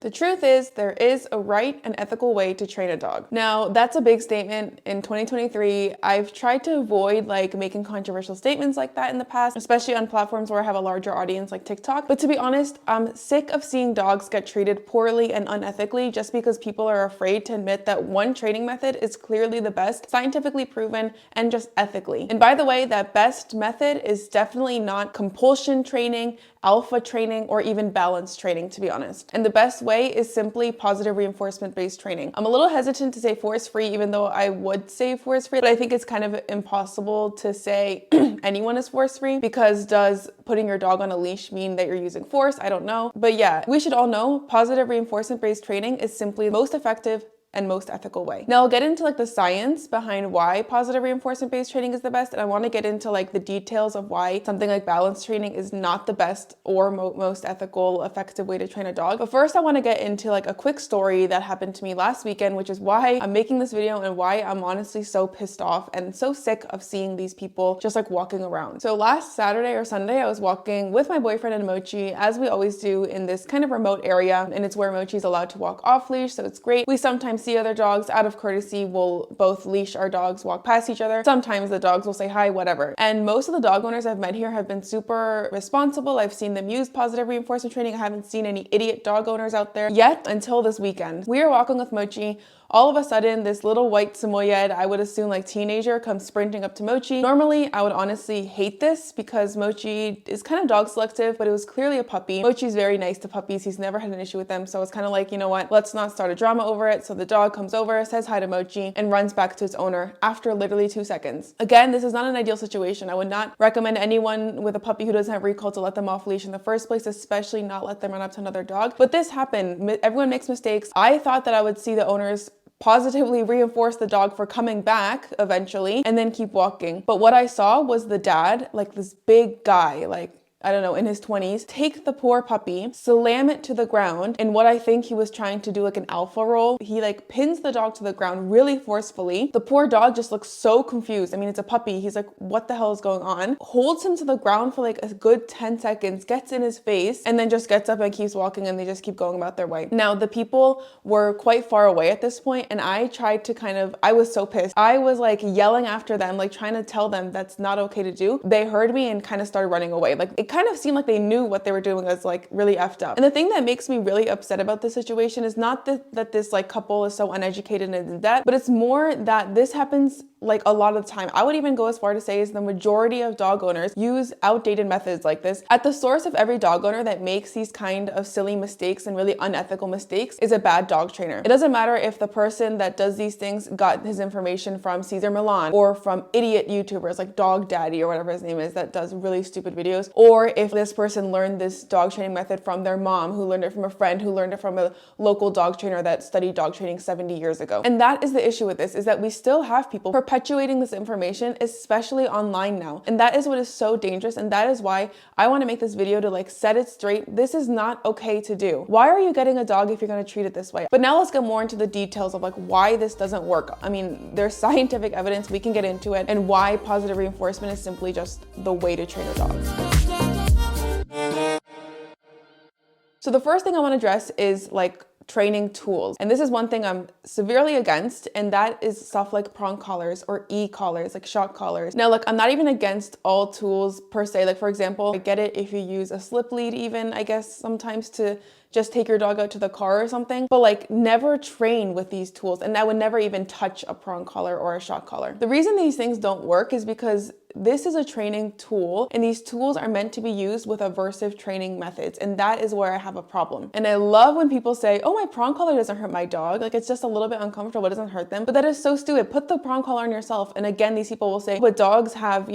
The truth is, there is a right and ethical way to train a dog. Now, that's a big statement in 2023. I've tried to avoid making controversial statements like that in the past, especially on platforms where I have a larger audience like TikTok. But to be honest, I'm sick of seeing dogs get treated poorly and unethically just because people are afraid to admit that one training method is clearly the best, scientifically proven, and just ethically. And by the way, that best method is definitely not compulsion training, alpha training, or even balance training, to be honest. And the best way is simply positive reinforcement-based training. I'm a little hesitant to say force-free, even though I would say force-free, but I think it's kind of impossible to say anyone is force-free, because does putting your dog on a leash mean that you're using force? I don't know. But yeah, we should all know positive reinforcement-based training is simply the most effective and most ethical way. Now I'll get into the science behind why positive reinforcement-based training is the best, and I want to get into the details of why something like balance training is not the best or most ethical, effective way to train a dog. But first I want to get into a quick story that happened to me last weekend, which is why I'm making this video and why I'm honestly so pissed off and so sick of seeing these people just walking around. So last Saturday or Sunday, I was walking with my boyfriend and Mochi, as we always do, in this kind of remote area, and it's where Mochi's allowed to walk off leash, so it's great. We sometimes see other dogs. Out of courtesy, we'll both leash our dogs, walk past each other. Sometimes the dogs will say hi, whatever. And most of the dog owners I've met here have been super responsible. I've seen them use positive reinforcement training. I haven't seen any idiot dog owners out there yet until this weekend. We are walking with Mochi. All of a sudden, this little white Samoyed, I would assume teenager, comes sprinting up to Mochi. Normally, I would honestly hate this because Mochi is kind of dog selective, but it was clearly a puppy. Mochi's very nice to puppies. He's never had an issue with them. So it's kind of you know what, let's not start a drama over it. So the dog comes over, says hi to Mochi, and runs back to its owner after literally 2 seconds. Again, this is not an ideal situation. I would not recommend anyone with a puppy who doesn't have recall to let them off leash in the first place, especially not let them run up to another dog. But this happened. Everyone makes mistakes. I thought that I would see the owners positively reinforce the dog for coming back eventually and then keep walking. But what I saw was the dad, this big guy, I don't know, in his 20s, take the poor puppy, slam it to the ground, and what I think he was trying to do an alpha roll. He pins the dog to the ground really forcefully. The poor dog just looks so confused. I mean, it's a puppy. He's what the hell is going on? Holds him to the ground for a good 10 seconds, gets in his face, and then just gets up and keeps walking, and they just keep going about their way. Now, the people were quite far away at this point, and I tried to I was so pissed. I was yelling after them, trying to tell them that's not okay to do. They heard me and kind of started running away. It kind of seemed like they knew what they were doing was really effed up. And the thing that makes me really upset about this situation is not that this couple is so uneducated and in debt, but it's more that this happens a lot of the time. I would even go as far to say is the majority of dog owners use outdated methods like this. At the source of every dog owner that makes these kind of silly mistakes and really unethical mistakes is a bad dog trainer. It doesn't matter if the person that does these things got his information from Cesar Millan or from idiot YouTubers like Dog Daddy or whatever his name is that does really stupid videos, or if this person learned this dog training method from their mom, who learned it from a friend, who learned it from a local dog trainer that studied dog training 70 years ago. And that is the issue with this, is that we still have people perpetuating this information, especially online now. And that is what is so dangerous. And that is why I want to make this video to set it straight. This is not okay to do. Why are you getting a dog if you're going to treat it this way? But now let's get more into the details of why this doesn't work. I mean, there's scientific evidence, we can get into it, and why positive reinforcement is simply just the way to train a dog. So the first thing I want to address is training tools. And this is one thing I'm severely against, and that is stuff like prong collars or e-collars, shock collars. Now, I'm not even against all tools per se. For example, I get it if you use a slip lead even, I guess, sometimes to just take your dog out to the car or something, but never train with these tools. And I would never even touch a prong collar or a shock collar. The reason these things don't work is because this is a training tool, and these tools are meant to be used with aversive training methods, and that is where I have a problem. And I love when people say, oh, my prong collar doesn't hurt my dog. It's just a little bit uncomfortable, it doesn't hurt them. But that is so stupid. Put the prong collar on yourself. And again, these people will say, but dogs have,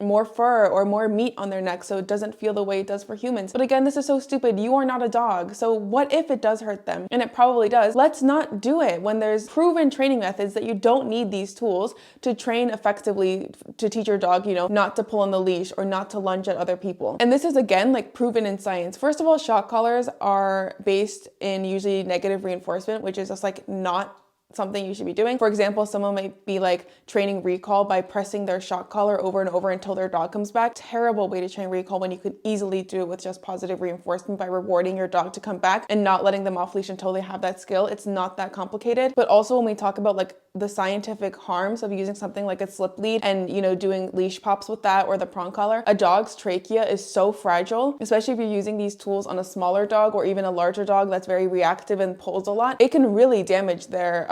more fur or more meat on their neck, so it doesn't feel the way it does for humans. But again, this is so stupid. You are not a dog. So what if it does hurt them? And it probably does. Let's not do it when there's proven training methods that you don't need these tools to train effectively, to teach your dog, not to pull on the leash or not to lunge at other people. And this is again, proven in science. First of all, shock collars are based in usually negative reinforcement, which is just not something you should be doing. For example, someone might be like training recall by pressing their shock collar over and over until their dog comes back. Terrible way to train recall when you could easily do it with just positive reinforcement by rewarding your dog to come back and not letting them off leash until they have that skill. It's not that complicated. But also when we talk about like the scientific harms of using something like a slip lead and, you know, doing leash pops with that or the prong collar, a dog's trachea is so fragile, especially if you're using these tools on a smaller dog or even a larger dog that's very reactive and pulls a lot. It can really damage their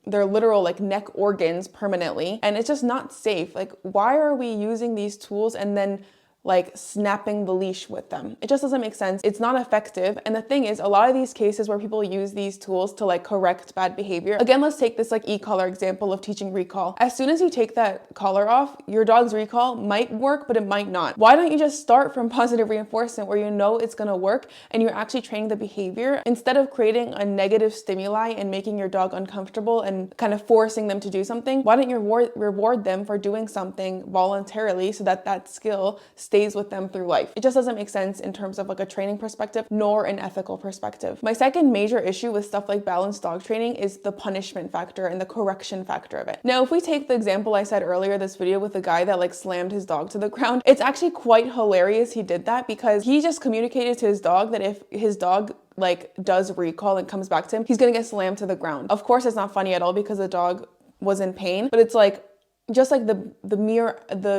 literal like neck organs permanently, and it's just not safe. Like, why are we using these tools and then like snapping the leash with them? It just doesn't make sense. It's not effective. And the thing is, a lot of these cases where people use these tools to like correct bad behavior, again, let's take this like e-collar example of teaching recall. As soon as you take that collar off, your dog's recall might work, but it might not. Why don't you just start from positive reinforcement where you know it's gonna work and you're actually training the behavior instead of creating a negative stimuli and making your dog uncomfortable and kind of forcing them to do something? Why don't you reward them for doing something voluntarily so that that skill stays with them through life? It just doesn't make sense in terms of like a training perspective, nor an ethical perspective. My second major issue with stuff like balanced dog training is the punishment factor and the correction factor of it. Now, if we take the example I said earlier, this video with the guy that like slammed his dog to the ground, it's actually quite hilarious he did that because he just communicated to his dog that if his dog like does recall and comes back to him, he's gonna get slammed to the ground. Of course, it's not funny at all because the dog was in pain, but it's like, just like the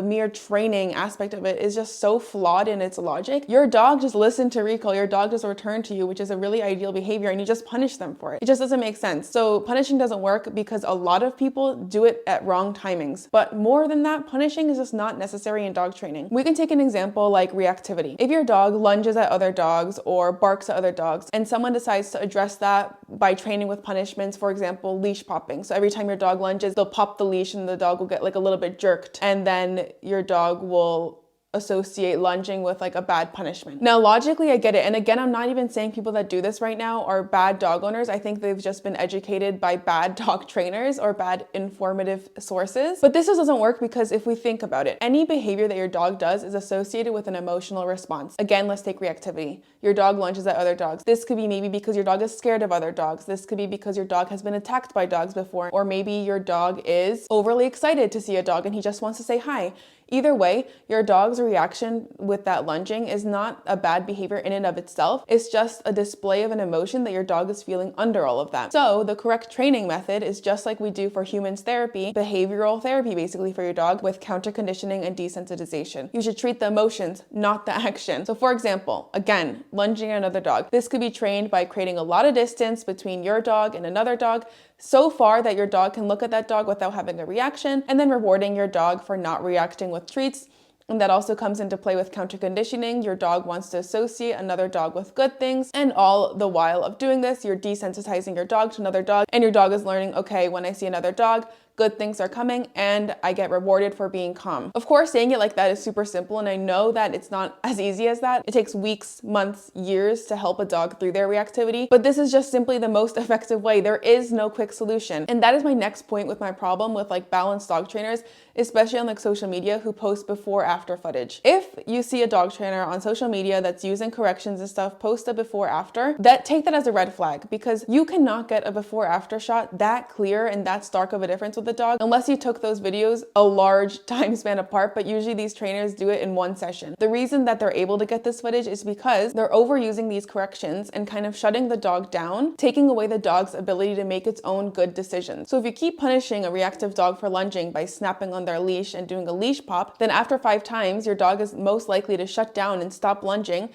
mere training aspect of it is just so flawed in its logic. Your dog just listened to recall, your dog just returned to you, which is a really ideal behavior, and you just punish them for it. It just doesn't make sense. So punishing doesn't work because a lot of people do it at wrong timings. But more than that, punishing is just not necessary in dog training. We can take an example like reactivity. If your dog lunges at other dogs or barks at other dogs, and someone decides to address that by training with punishments, for example, leash popping. So every time your dog lunges, they'll pop the leash and the dog will get like a little bit jerked, and then your dog will associate lunging with like a bad punishment. Now, logically, I get it. And again, I'm not even saying people that do this right now are bad dog owners. I think they've just been educated by bad dog trainers or bad informative sources. But this just doesn't work because if we think about it, any behavior that your dog does is associated with an emotional response. Again, let's take reactivity. Your dog lunges at other dogs. This could be maybe because your dog is scared of other dogs. This could be because your dog has been attacked by dogs before, or maybe your dog is overly excited to see a dog and he just wants to say hi. Either way, your dog's reaction with that lunging is not a bad behavior in and of itself. It's just a display of an emotion that your dog is feeling under all of that. So the correct training method is just like we do for humans therapy, behavioral therapy basically for your dog, with counter conditioning and desensitization. You should treat the emotions, not the action. So for example, again, lunging at another dog. This could be trained by creating a lot of distance between your dog and another dog, so far that your dog can look at that dog without having a reaction, and then rewarding your dog for not reacting with treats. And that also comes into play with counter conditioning. Your dog wants to associate another dog with good things, and all the while of doing this, you're desensitizing your dog to another dog, and your dog is learning, okay, when I see another dog, good things are coming and I get rewarded for being calm. Of course, saying it like that is super simple, and I know that it's not as easy as that. It takes weeks, months, years to help a dog through their reactivity, but this is just simply the most effective way. There is no quick solution. And that is my next point with my problem with like balanced dog trainers, especially on like social media, who post before after footage. If you see a dog trainer on social media that's using corrections and stuff, post a before after, take that as a red flag, because you cannot get a before after shot that clear and that stark of a difference with the dog unless you took those videos a large time span apart. But usually these trainers do it in one session. The reason that they're able to get this footage is because they're overusing these corrections and kind of shutting the dog down, taking away the dog's ability to make its own good decisions. So if you keep punishing a reactive dog for lunging by snapping on their leash and doing a leash pop, then after 5 times, your dog is most likely to shut down and stop lunging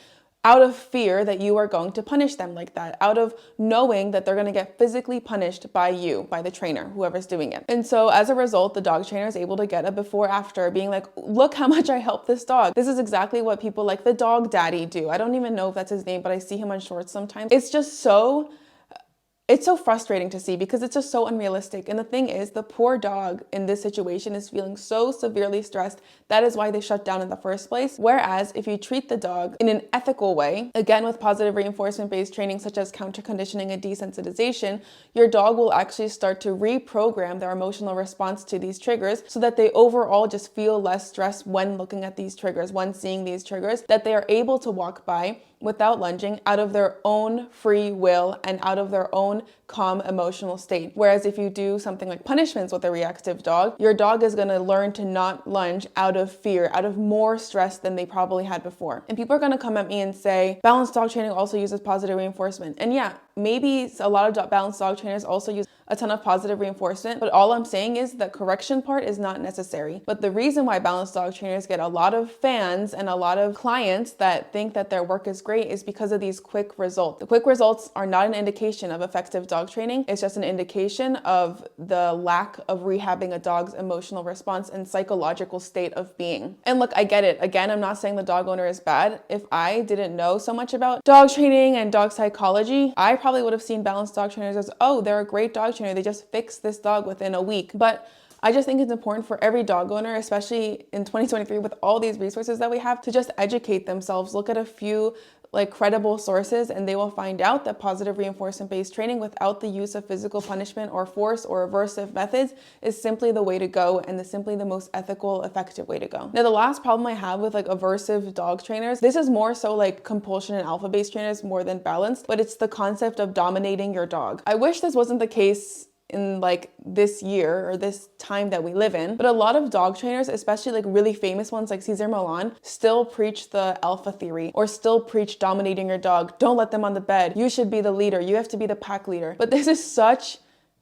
out of fear that you are going to punish them like that, out of knowing that they're going to get physically punished by you, by the trainer, whoever's doing it. And so as a result, the dog trainer is able to get a before after, being like, look how much I helped this dog. This is exactly what people like the dog daddy do. I don't even know if that's his name, but I see him on shorts sometimes. It's so frustrating to see because it's just so unrealistic. And the thing is, the poor dog in this situation is feeling so severely stressed. That is why they shut down in the first place. Whereas if you treat the dog in an ethical way, again, with positive reinforcement-based training such as counter conditioning and desensitization, your dog will actually start to reprogram their emotional response to these triggers so that they overall just feel less stress when looking at these triggers, when seeing these triggers, that they are able to walk by without lunging out of their own free will and out of their own calm emotional state. Whereas if you do something like punishments with a reactive dog, your dog is going to learn to not lunge out of fear, out of more stress than they probably had before. And people are going to come at me and say, balanced dog training also uses positive reinforcement. And yeah, maybe a lot of balanced dog trainers also use a ton of positive reinforcement, but all I'm saying is the correction part is not necessary. But the reason why balanced dog trainers get a lot of fans and a lot of clients that think that their work is great is because of these quick results. The quick results are not an indication of effective dog training. It's just an indication of the lack of rehabbing a dog's emotional response and psychological state of being. And look, I get it. Again, I'm not saying the dog owner is bad. If I didn't know so much about dog training and dog psychology, I probably would have seen balanced dog trainers as, oh, they're a great dog trainer. They just fixed this dog within a week. But I just think it's important for every dog owner, especially in 2023 with all these resources that we have, to just educate themselves, look at a few credible sources, and they will find out that positive reinforcement-based training without the use of physical punishment or force or aversive methods is simply the way to go and simply the most ethical, effective way to go. Now, the last problem I have with aversive dog trainers, this is more so compulsion and alpha-based trainers more than balanced, but it's the concept of dominating your dog. I wish this wasn't the case in this year or this time that we live in, but a lot of dog trainers, especially really famous ones like Cesar Millan, still preach the alpha theory or still preach dominating your dog. Don't let them on the bed. You should be the leader. You have to be the pack leader. But this is such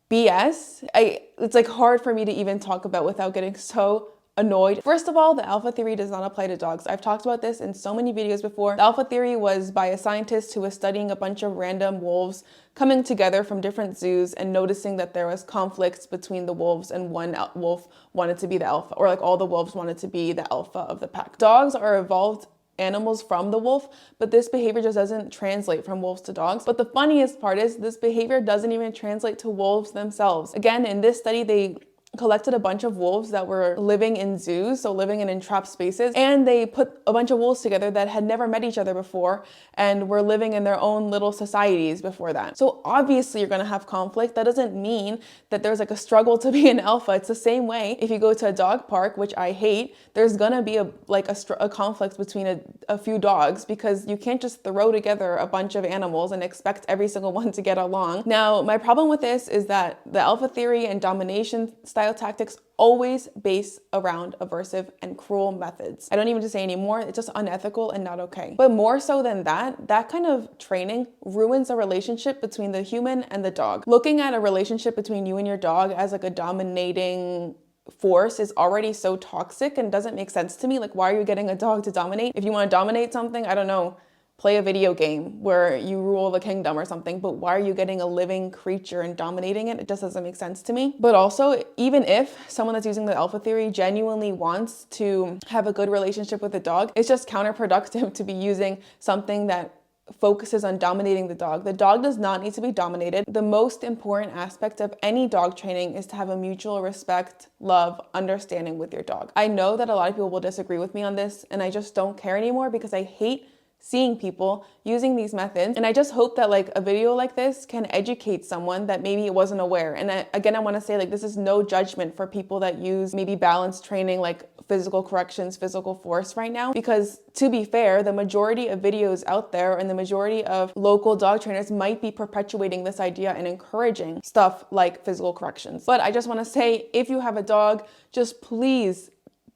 BS. It's hard for me to even talk about without getting so annoyed. First of all, the alpha theory does not apply to dogs. I've talked about this in so many videos before. The alpha theory was by a scientist who was studying a bunch of random wolves coming together from different zoos and noticing that there was conflicts between the wolves and one wolf wanted to be the alpha, or all the wolves wanted to be the alpha of the pack. Dogs are evolved animals from the wolf, but this behavior just doesn't translate from wolves to dogs. But the funniest part is this behavior doesn't even translate to wolves themselves. Again, in this study, they collected a bunch of wolves that were living in zoos, so living in entrapped spaces, and they put a bunch of wolves together that had never met each other before and were living in their own little societies before that. So obviously you're going to have conflict. That doesn't mean that there's a struggle to be an alpha. It's the same way if you go to a dog park, which I hate, there's going to be a conflict between a few dogs, because you can't just throw together a bunch of animals and expect every single one to get along. Now, my problem with this is that the alpha theory and domination style tactics always base around aversive and cruel methods. I don't even just say anymore, it's just unethical and not okay. But more so than that, that kind of training ruins a relationship between the human and the dog. Looking at a relationship between you and your dog as a dominating force is already so toxic and doesn't make sense to me. Why are you getting a dog to dominate? If you want to dominate something, I don't know, play a video game where you rule the kingdom or something, but why are you getting a living creature and dominating it? It just doesn't make sense to me. But also, even if someone that's using the alpha theory genuinely wants to have a good relationship with the dog, it's just counterproductive to be using something that focuses on dominating the dog. The dog does not need to be dominated. The most important aspect of any dog training is to have a mutual respect, love, understanding with your dog. I know that a lot of people will disagree with me on this, and I just don't care anymore because I hate seeing people using these methods. And I just hope that a video like this can educate someone that maybe wasn't aware. And I want to say this is no judgment for people that use maybe balanced training, physical corrections, physical force right now, because to be fair, the majority of videos out there and the majority of local dog trainers might be perpetuating this idea and encouraging stuff like physical corrections. But I just want to say, if you have a dog, just please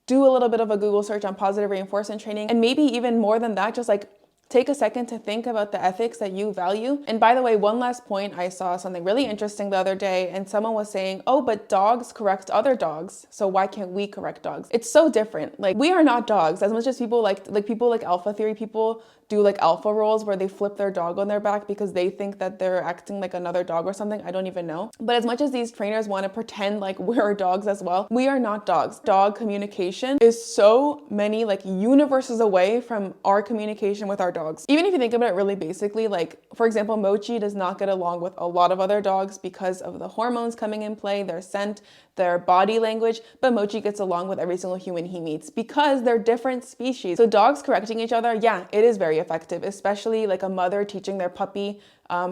do a little bit of a Google search on positive reinforcement training. And maybe even more than that, just take a second to think about the ethics that you value. And by the way, one last point, I saw something really interesting the other day, and someone was saying, oh, but dogs correct other dogs, so why can't we correct dogs? It's so different. We are not dogs. As much as people people alpha theory people do alpha rolls where they flip their dog on their back because they think that they're acting like another dog or something. I don't even know. But as much as these trainers want to pretend we're dogs as well, we are not dogs. Dog communication is so many universes away from our communication with our dogs. Even if you think about it really basically, for example, Mochi does not get along with a lot of other dogs because of the hormones coming in play, their scent, their body language, but Mochi gets along with every single human he meets because they're different species. So dogs correcting each other, yeah, it is very effective, especially like a mother teaching their puppy,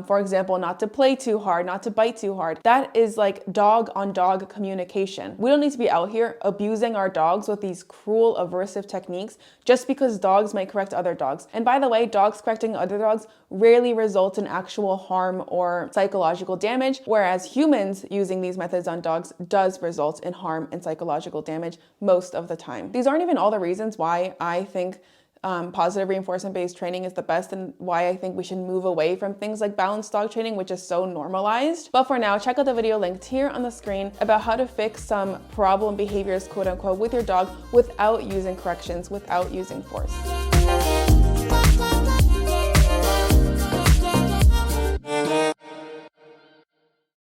for example, not to play too hard, not to bite too hard. That is like dog on dog communication. We don't need to be out here abusing our dogs with these cruel, aversive techniques just because dogs might correct other dogs. And by the way, dogs correcting other dogs rarely results in actual harm or psychological damage, whereas humans using these methods on dogs does result in harm and psychological damage most of the time. These aren't even all the reasons why I think positive reinforcement-based training is the best, and why I think we should move away from things like balanced dog training, which is so normalized. But for now, check out the video linked here on the screen about how to fix some problem behaviors, quote unquote, with your dog without using corrections, without using force.